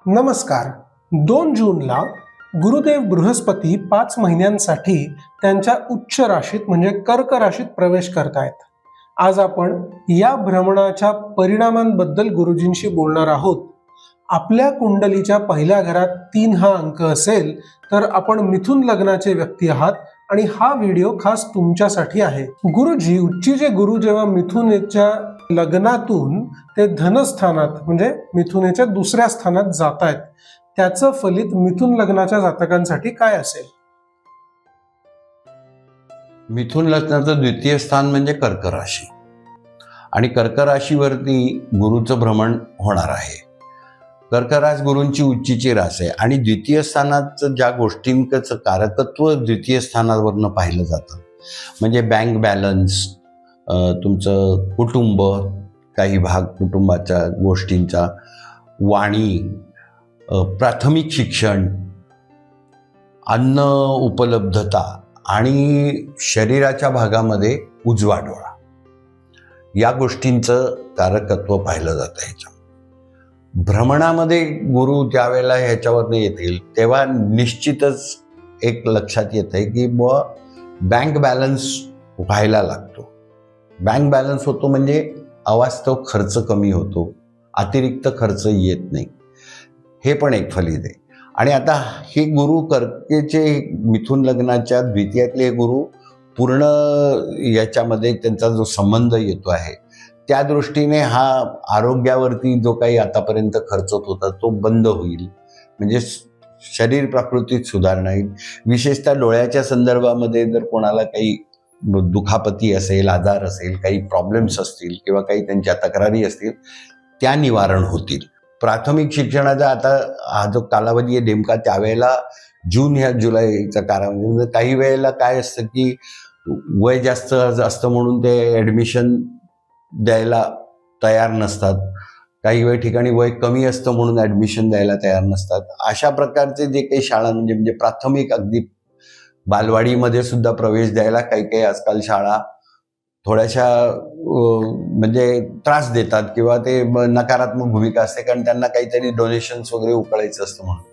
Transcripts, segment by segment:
नमस्कार. 2 जूनला गुरुदेव बृहस्पती 5 महिन्यांसाठी त्यांच्या उच्च राशीत म्हणजे कर्क राशीत प्रवेश करतायत. आज आपण या भ्रमणाच्या परिणामांबद्दल गुरुजींशी बोलणार आहोत. आपल्या कुंडलीच्या पहिल्या घरात 3 हा अंक असेल तर आपण मिथुन लग्नाचे व्यक्ती आहात आणि हा व्हिडिओ खास तुमच्यासाठी आहे. गुरुजी उच्चीचे गुरु जेव्हा मिथुनेच्या लग्नातून ते धनस्थानात म्हणजे मिथुनेच्या दुसऱ्या स्थानात जात आहेत, त्याचं फलित मिथुन लग्नाच्या जातकांसाठी काय असेल? मिथुन लग्नाचं द्वितीय स्थान म्हणजे कर्क राशी आणि कर्क राशीवरती गुरुचं भ्रमण होणार आहे. कर्क रास गुरूंची उच्चीची रास आहे आणि द्वितीय स्थानाचं ज्या गोष्टींचं कारकत्व द्वितीय स्थानावरनं पाहिलं जातं, म्हणजे बँक बॅलन्स, तुमचं कुटुंब, काही भाग कुटुंबाच्या गोष्टींचा, वाणी, प्राथमिक शिक्षण, अन्न उपलब्धता आणि शरीराच्या भागामध्ये उजवा डोळा, या गोष्टींचं कारकत्व पाहिलं जातं. ह्याच्या भ्रमणामध्ये गुरु ज्या वेळेला ह्याच्यावरनं येतील तेव्हा निश्चितच एक लक्षात येतं आहे की बँक बॅलन्स व्हायला लागतो. बँक बॅलन्स होतो म्हणजे अवास्तव खर्च कमी होतो, अतिरिक्त खर्च येत नाही, हे पण एक फलित आहे. आणि आता हे गुरु कर्केचे मिथुन लग्नाच्या द्वितीयातले हे गुरु पूर्ण याच्यामध्ये त्यांचा जो संबंध येतो आहे त्या दृष्टीने हा आरोग्यावरती जो काही आतापर्यंत खर्च होता तो बंद होईल, म्हणजे शरीर प्रकृतीत सुधारणा येईल. विशेषतः डोळ्याच्या संदर्भामध्ये जर कोणाला काही दुखापती असेल, आजार असेल, काही प्रॉब्लेम्स असतील किंवा काही त्यांच्या तक्रारी असतील त्या निवारण होतील. प्राथमिक शिक्षणाचा आता हा जो कालावधी आहे नेमका त्यावेळेला जून ह्या जुलैचा कालावधी, म्हणजे काही वेळेला काय असतं की वय जास्त असतं म्हणून ते ॲडमिशन द्यायला तयार नसतात, काही वेळ ठिकाणी वय कमी असतं म्हणून ॲडमिशन द्यायला तयार नसतात. अशा प्रकारचे जे काही शाळा म्हणजे प्राथमिक अगदी बालवाडीमध्ये सुद्धा प्रवेश द्यायला काही आजकाल शाळा थोड्याशा म्हणजे त्रास देतात किंवा ते नकारात्मक भूमिका असते, कारण त्यांना काहीतरी डोनेशन्स वगैरे उकळायचं असतं म्हणून.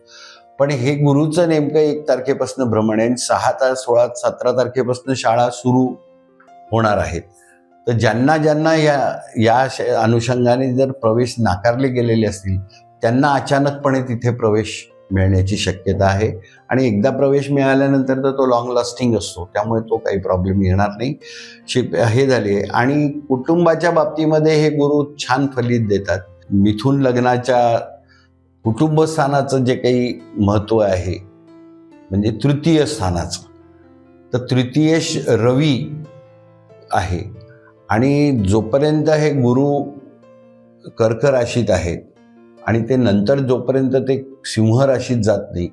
पण हे गुरुचं नेमकं 1 तारखेपासून भ्रमण आहे, 6, 16, 17 तारखेपासून शाळा सुरू होणार आहेत. तर ज्यांना या अनुषंगाने जर प्रवेश नाकारले गेलेले असतील त्यांना अचानकपणे तिथे प्रवेश मिळण्याची शक्यता आहे. आणि एकदा प्रवेश मिळाल्यानंतर तर तो लॉंग लास्टिंग असतो, त्यामुळे तो काही प्रॉब्लेम येणार नाही. हे झाले. आणि कुटुंबाच्या बाबतीमध्ये हे गुरु छान फलित देतात. मिथुन लग्नाच्या कुटुंब स्थानाचं जे काही महत्त्व आहे म्हणजे तृतीय स्थानाचं, तर तृतीयेश रवी आहे आणि जोपर्यंत हे गुरु कर्क राशीत आहेत आणि ते नंतर जोपर्यंत ते सिंह राशीत जात नाही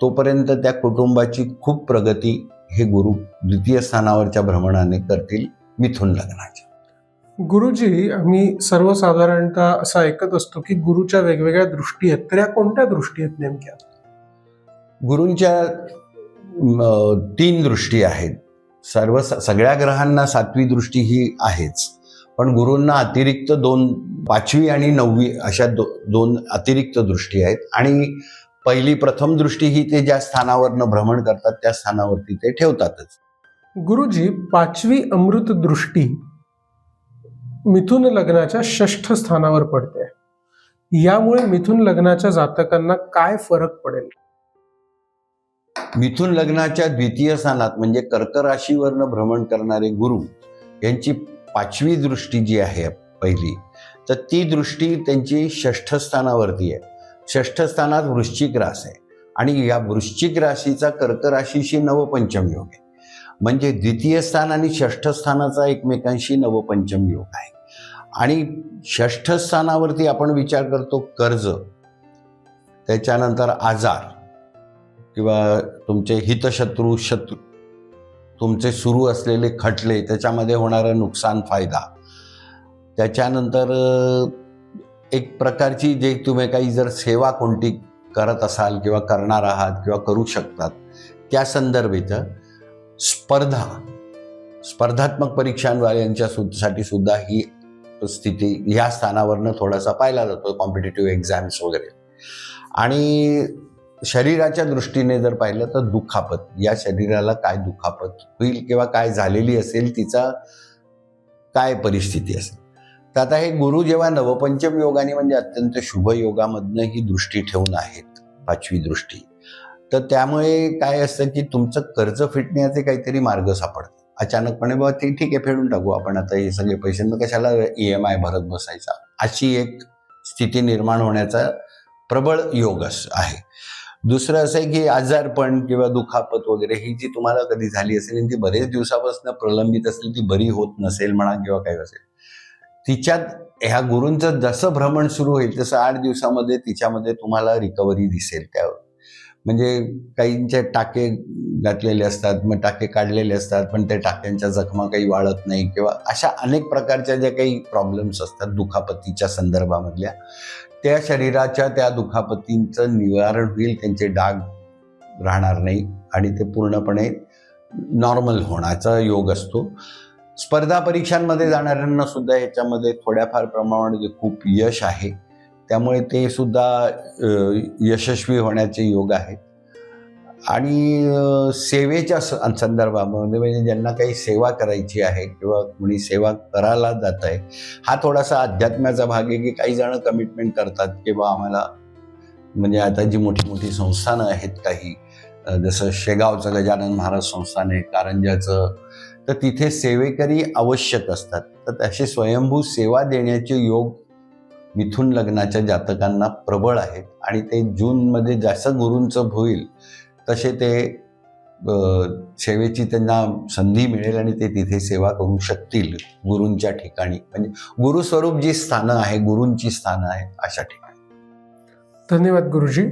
तोपर्यंत त्या कुटुंबाची खूप प्रगती हे गुरु द्वितीय स्थानावरच्या भ्रमणाने करतील मिथुन लग्नाच्या. गुरुजी, आम्ही सर्वसाधारणतः असं ऐकत असतो की गुरुच्या वेगवेगळ्या दृष्टी आहेत, तर या कोणत्या दृष्टी आहेत नेमक्या? गुरूंच्या 3 दृष्टी आहेत. सगळ्या ग्रहांना 7वी दृष्टी ही आहेच, पण गुरूंना अतिरिक्त 2, 5वी आणि 9वी अशा 2 अतिरिक्त दृष्टी आहेत. आणि प्रथम दृष्टी ही ते ज्या स्थानावरनं भ्रमण करतात त्या स्थानावरती ते ठेवतातच. गुरुजी, 5वी अमृत दृष्टी मिथुन लग्नाच्या 6ठ स्थानावर पडते. यामुळे मिथुन लग्नाच्या जातकांना काय फरक पडेल? मिथुन लग्नाच्या द्वितीय स्थानात म्हणजे कर्क राशीवरनं भ्रमण करणारे गुरु यांची 5वी दृष्टी जी आहे पहिली, तर ती दृष्टी त्यांची 6ठ स्थानावरती आहे. 6ठ स्थानात वृश्चिक रास आहे आणि या वृश्चिक राशीचा कर्क राशीशी नवपंचम योग आहे. म्हणजे द्वितीय स्थान आणि 6ठ स्थानाचा एकमेकांशी नवपंचम योग आहे. आणि 6ठ स्थानावरती आपण विचार करतो कर्ज, त्याच्यानंतर आजार किंवा तुमचे हितशत्रू, तुमचे सुरू असलेले खटले, त्याच्यामध्ये होणारं नुकसान, फायदा, त्याच्यानंतर एक प्रकारची जे तुम्ही काही जर सेवा कोणती करत असाल किंवा करणार आहात किंवा करू शकतात त्या संदर्भात स्पर्धात्मक परीक्षांवाल्यांच्या साठी सुद्धा ही स्थिती ह्या स्थानावरनं थोडासा पाहिला जातो, कॉम्पिटिटिव्ह एक्झाम्स वगैरे. आणि शरीराच्या दृष्टीने जर पाहिलं तर दुखापत, या शरीराला काय दुखापत होईल किंवा काय झालेली असेल, तिचा काय परिस्थिती असेल. तर आता हे गुरु जेव्हा नवपंचम योगाने म्हणजे अत्यंत शुभ योगामधनं ही दृष्टी ठेवून आहेत, 5वी दृष्टी, तर त्यामुळे काय असतं की तुमचं कर्ज फिटण्याचे काहीतरी मार्ग सापडतात. अचानकपणे बाबा ते ठीक आहे, फेडून टाकू आपण आता हे सगळे पैसे, मग कशाला EMI भरत बसायचा, अशी एक स्थिती निर्माण होण्याचा प्रबळ योग आहे. दुसरं असं आहे की आजारपण किंवा दुखापत वगैरे ही जी तुम्हाला कधी झाली असेल आणि ती बरेच दिवसापासून प्रलंबित असेल, ती बरी होत नसेल म्हणा किंवा काही असेल, तिच्यात ह्या गुरूंचं जसं भ्रमण सुरू होईल तसं 8 दिवसामध्ये तिच्यामध्ये तुम्हाला रिकव्हरी दिसेल. त्या म्हणजे काहींचे टाके घातलेले असतात, मग टाके काढलेले असतात, पण त्या टाक्यांच्या जखमा काही वाळत नाही किंवा अशा अनेक प्रकारच्या ज्या काही प्रॉब्लेम्स असतात दुखापतीच्या संदर्भामधल्या, त्या शरीराच्या त्या दुखापतींचं निवारण होईल, त्यांचे डाग राहणार नाही आणि ते पूर्णपणे नॉर्मल होण्याचा योग असतो. स्पर्धा परीक्षांमध्ये जाणाऱ्यांना सुद्धा ह्याच्यामध्ये थोड्याफार प्रमाणात खूप यश आहे, त्यामुळे ते सुद्धा यशस्वी होण्याचे योग आहेत. आणि सेवेच्या संदर्भामध्ये म्हणजे ज्यांना काही सेवा करायची आहे किंवा कोणी सेवा करायला जात आहे, हा थोडासा अध्यात्माचा भाग आहे की काही जण कमिटमेंट करतात की बा आम्हाला, म्हणजे आता जी मोठी मोठी संस्थानं आहेत काही, जसं शेगावचं गजानन महाराज संस्थान आहे, कारंजाचं, तर तिथे सेवेकरी आवश्यक असतात. तर असे स्वयंभू सेवा देण्याचे योग मिथुन लग्नाच्या जातकांना प्रबळ आहेत आणि ते जूनमध्ये जास्त गुरूंचं होईल तसे ते सेवेची त्यांना संधी मिळेल आणि ते तिथे सेवा करू शकतील गुरूंच्या ठिकाणी, म्हणजे गुरुस्वरूप जी स्थानं आहे, गुरूंची स्थानं आहेत अशा ठिकाणी. धन्यवाद गुरुजी.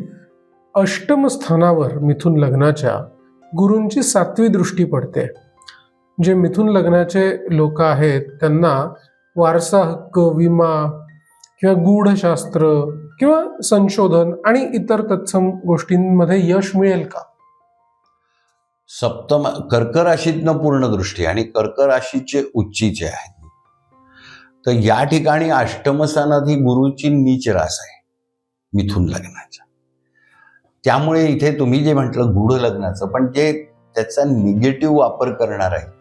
अष्टम स्थानावर मिथुन लग्नाच्या गुरूंची 7वी दृष्टी पडते. जे मिथुन लग्नाचे लोक आहेत त्यांना वारसा हक्क, विमा किंवा गूढशास्त्र किंवा संशोधन आणि इतर तत्सम गोष्टींमध्ये यश मिळेल का? सप्तम कर्क राशीतनं पूर्ण दृष्टी आणि कर्क राशीचे उच्चीचे आहेत. तर या ठिकाणी अष्टमस्थानात ही गुरुची नीच रास आहे मिथुन लग्नाचा. त्यामुळे इथे तुम्ही जे म्हटलं गूढ लग्नाचं, पण जे त्याचा निगेटिव्ह वापर करणार आहे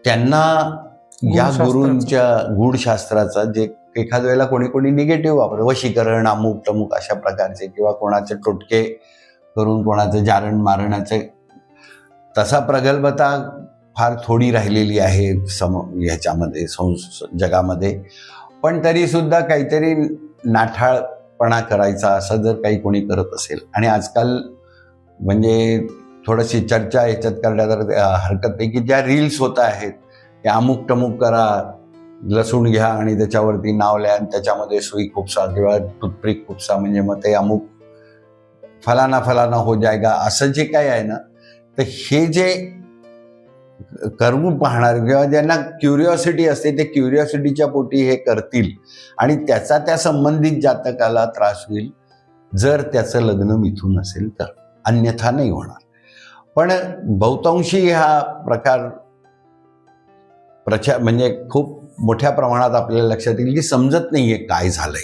त्यांना या गुरूंच्या गूढशास्त्राचा, जे एखाद्या वेळेला कोणी कोणी निगेटिव्ह वापर, वशीकरण, अमुक तमुक अशा प्रकारचे, किंवा कोणाचे टोटके करून कोणाचं जारण मारण्याचे, तसा प्रगल्भता फार थोडी राहिलेली आहे ह्याच्यामध्ये जगामध्ये. पण तरी सुद्धा काहीतरी नाठाळपणा करायचा असं जर काही कोणी करत असेल, आणि आजकाल म्हणजे थोडीशी चर्चा ह्याच्यात करण्यात हरकत नाही की ज्या रील्स होत आहेत त्या अमुक टमुक करा, लसूण घ्या आणि त्याच्यावरती नाव लिहा आणि त्याच्यामध्ये सुई खुपसा किंवा टूथपिक खुपसा, म्हणजे मग ते अमुक फलाना फलाना हो जाएगा, असं जे काय आहे ना, तर हे जे करून पाहणार किंवा ज्यांना क्युरिओसिटी असते ते क्युरिओसिटीच्या पोटी हे करतील आणि त्याचा त्या संबंधित जातकाला त्रास होईल जर त्याचं लग्न मिथून असेल तर, अन्यथा नाही होणार. पण बहुतांशी हा प्रकार म्हणजे खूप मोठ्या प्रमाणात आपल्याला लक्षात येईल की समजत नाहीये काय झालंय,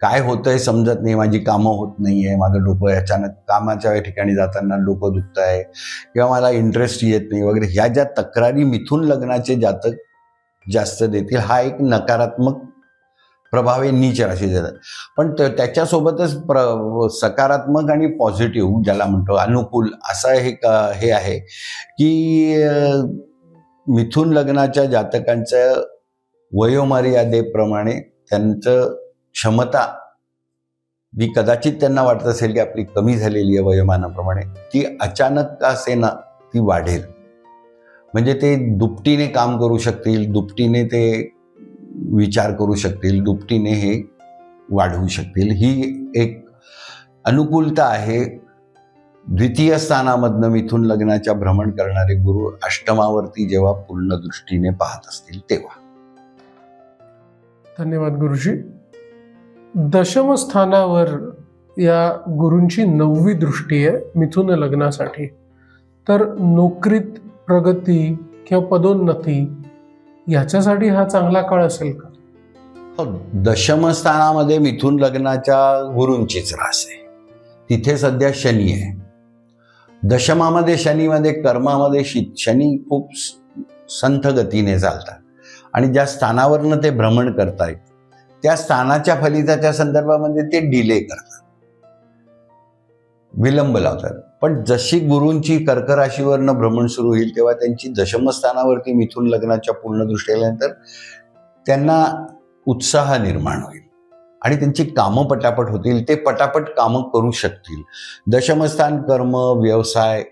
काय होतंय समजत नाही, माझी कामं होत नाहीये, माझं डोकं अचानक कामाच्या ठिकाणी जाताना डोकं दुखत आहे किंवा मला इंटरेस्ट येत नाही वगैरे, ह्या ज्या तक्रारी मिथून लग्नाचे जातक जास्त देतील, हा एक नकारात्मक प्रभाव आहे नीच राशी देतात. पण त्याच्यासोबतच सकारात्मक आणि पॉझिटिव्ह ज्याला म्हणतो अनुकूल असं हे आहे की मिथुन लग्नाच्या जातकांच्या वयोमर्यादेप्रमाणे त्यांचं क्षमता जी कदाचित त्यांना वाटत असेल की आपली कमी झालेली आहे वयोमानाप्रमाणे, ती अचानक का असेना ती वाढेल. म्हणजे ते दुपटीने काम करू शकतील, दुपटीने ते विचार करू शकतील, दुपटीने हे वाढवू शकतील. ही एक अनुकूलता आहे. द्वितीय स्थानामधनं मिथुन लग्नाच्या भ्रमण करणारे गुरु अष्टमावरती जेव्हा पूर्ण दृष्टीने पाहत असतील तेव्हा. धन्यवाद गुरुजी. दशम स्थानावर या गुरूंची 9वी दृष्टी आहे मिथुन लग्नासाठी. तर नोकरीत प्रगती किंवा पदोन्नती याच्यासाठी हा चांगला काळ असेल का? हो, दशमस्थानामध्ये मिथुन लग्नाच्या गुरूंचीच रास आहे. तिथे सध्या शनी आहे. दशमामध्ये शनीमध्ये कर्मामध्ये शनी खूप संथ गतीने चालतात आणि ज्या स्थानावरनं ते भ्रमण करतायत त्या स्थानाच्या फलिताच्या संदर्भामध्ये ते डिले करतात, विलंब लावतात. पण जशी गुरूंची कर्क राशीवरनं भ्रमण सुरू होईल तेव्हा त्यांची दशमस्थानावरती मिथुन लग्नाच्या पूर्ण दृष्टी आल्यानंतर त्यांना उत्साह निर्माण होईल आणि त्यांची कामं पटापट होतील, ते पटापट कामं करू शकतील. दशमस्थान कर्म व्यवसाय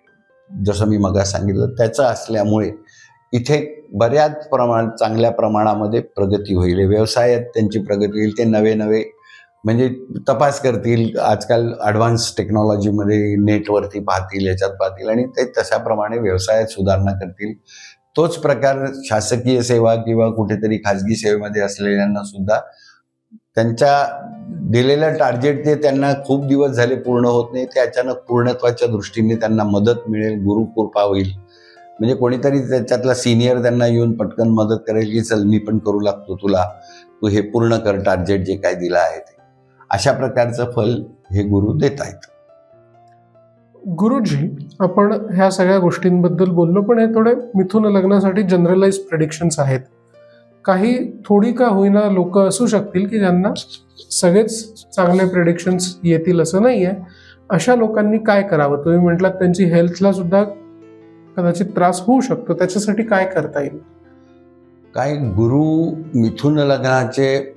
जसं मी मगा सांगितलं त्याचं असल्यामुळे इथे बऱ्याच चांगल्या प्रमाणामध्ये प्रगती होईल. व्यवसायात त्यांची प्रगती होईल. ते नवे नवे म्हणजे तपास करतील, आजकाल ॲडव्हान्स टेक्नॉलॉजीमध्ये नेटवरती पाहतील, याच्यात पाहतील आणि ते तशाप्रमाणे व्यवसायात सुधारणा करतील. तोच प्रकार शासकीय सेवा किंवा कुठेतरी खाजगी सेवेमध्ये असलेल्यांना सुद्धा त्यांच्या दिलेलं टार्गेट ते त्यांना खूप दिवस झाले पूर्ण होत नाही, ते अचानक पूर्णत्वाच्या दृष्टीने त्यांना मदत मिळेल, गुरुकृपा होईल. म्हणजे कोणीतरी त्याच्यातला सिनियर त्यांना येऊन पटकन मदत करेल की चल मी पण करू लागतो तुला, तू हे पूर्ण कर टार्गेट जे काय दिलं आहे ते. अशा प्रकारचं फल हे गुरु देत आहेत. गुरुजी, आपण ह्या सगळ्या गोष्टींबद्दल बोललो, पण हे थोडे मिथुन लग्नासाठी जनरलाइज प्रेडिक्शन्स आहेत. काही थोडी का होईना लोक असू शकतील की ज्यांना सगळेच चांगले प्रेडिक्शन्स येतील असं नाही आहे. अशा लोकांनी काय करावं? तुम्ही म्हटलात त्यांची हेल्थला सुद्धा कदाचित त्रास होऊ शकतो, त्याच्यासाठी काय करता येईल? काय, गुरु मिथुन लग्नाचे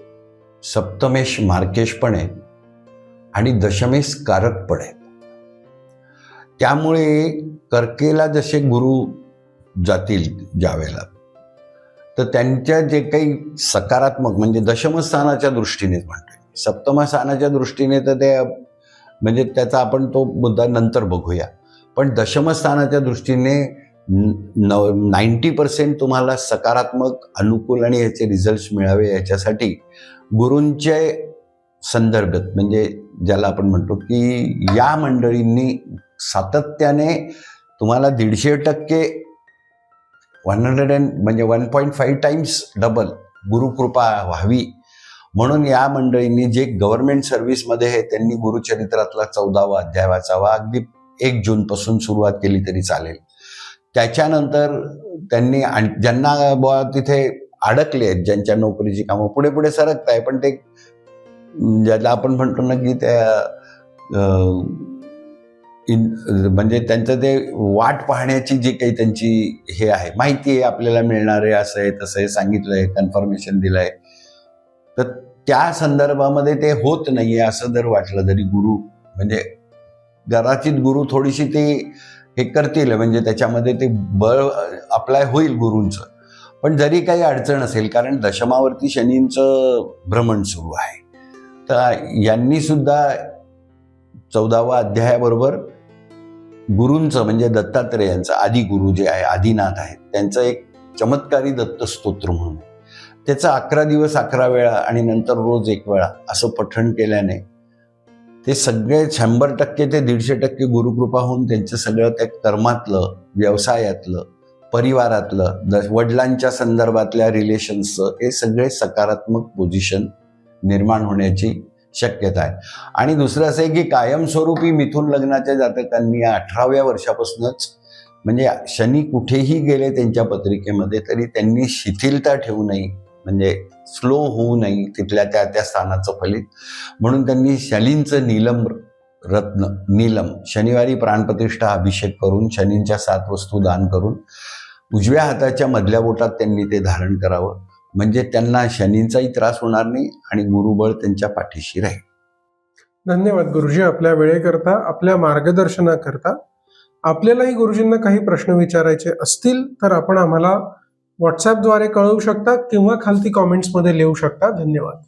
सप्तमेश मार्केश पण आहेत आणि दशमेश कारक पण आहेत. त्यामुळे कर्केला जसे गुरु जातील ज्यावेळेला, तर त्यांच्या जे काही सकारात्मक म्हणजे दशमस्थानाच्या दृष्टीनेच म्हणतोय, सप्तमस्थानाच्या दृष्टीने तर ते म्हणजे त्याचा आपण तो मुद्दा नंतर बघूया. पण दशमस्थानाच्या दृष्टीने 90% तुम्हाला सकारात्मक अनुकूल आणि याचे रिझल्ट्स मिळावे याच्यासाठी गुरूंचे संदर्भ म्हणजे ज्याला आपण म्हणतो की या मंडळींनी सातत्याने तुम्हाला 150% 1.5 टाइम्स डबल गुरुकृपा व्हावी म्हणून या मंडळींनी जे गव्हर्नमेंट सर्व्हिसमध्ये आहे त्यांनी गुरुचरित्रातला 14वा अध्याय वाचावा. अगदी 1 जूनपासून सुरुवात केली तरी चालेल. त्याच्यानंतर त्यांनी ज्यांना बुवा तिथे अडकले आहेत, ज्यांच्या नोकरीची कामं पुढे पुढे सरकत आहे, पण ते ज्याला आपण म्हणतो ना की त्या म्हणजे त्यांचं ते वाट पाहण्याची जी काही त्यांची हे आहे, माहिती आहे आपल्याला मिळणार आहे, असं आहे तसं आहे, सांगितलं आहे, कन्फर्मेशन दिलं आहे, तर त्या संदर्भामध्ये ते होत नाही आहे असं जर वाटलं तरी गुरु म्हणजे कदाचित गुरु थोडीशी ते हे करतील, म्हणजे त्याच्यामध्ये ते बळ अप्लाय होईल गुरूंचं. पण जरी काही अडचण असेल, कारण दशमावरती शनींचं भ्रमण सुरू आहे, तर यांनी सुद्धा 14वा अध्यायाबरोबर गुरूंचं म्हणजे दत्तात्रेयांचं आदी गुरु जे आहे, आदिनाथ आहेत, त्यांचं एक चमत्कारी दत्त स्तोत्र म्हणून त्याचं 11 दिवस 11 वेळा आणि नंतर रोज 1 वेळा असं पठण केल्याने ते सगळे 100% ते 150% गुरुकृपा होऊन त्यांचं सगळं त्या कर्मातलं, व्यवसायातलं, परिवारातलं, वडिलांच्या संदर्भातल्या रिलेशन्सचं हे सगळे सकारात्मक पोझिशन निर्माण होण्याची शक्यता आहे. आणि दुसरं असं आहे की कायमस्वरूपी मिथुन लग्नाच्या जातकांनी 18व्या वर्षापासूनच म्हणजे शनी कुठेही गेले त्यांच्या पत्रिकेमध्ये तरी त्यांनी शिथिलता ठेवू नये, म्हणजे स्लो होऊ नये तिथल्या त्या स्थानाचं फलित म्हणून त्यांनी शनींचं नीलम रत्न नीलम शनिवारी प्राणप्रतिष्ठा अभिषेक करून शनींच्या 7 वस्तू दान करून उजव्या हाताच्या मधल्या बोटात त्यांनी ते धारण करावं, म्हणजे त्यांना शनींचाही त्रास होणार नाही आणि गुरुबळ त्यांच्या पाठीशी राहील. धन्यवाद गुरुजी, आपल्या वेळेकरता, आपल्या मार्गदर्शनाकरता. आपल्यालाही गुरुजींना काही प्रश्न विचारायचे असतील तर आपण आम्हाला व्हॉट्सॲपद्वारे कळवू शकता किंवा खालती कॉमेंट्समध्ये लिहू शकता. धन्यवाद.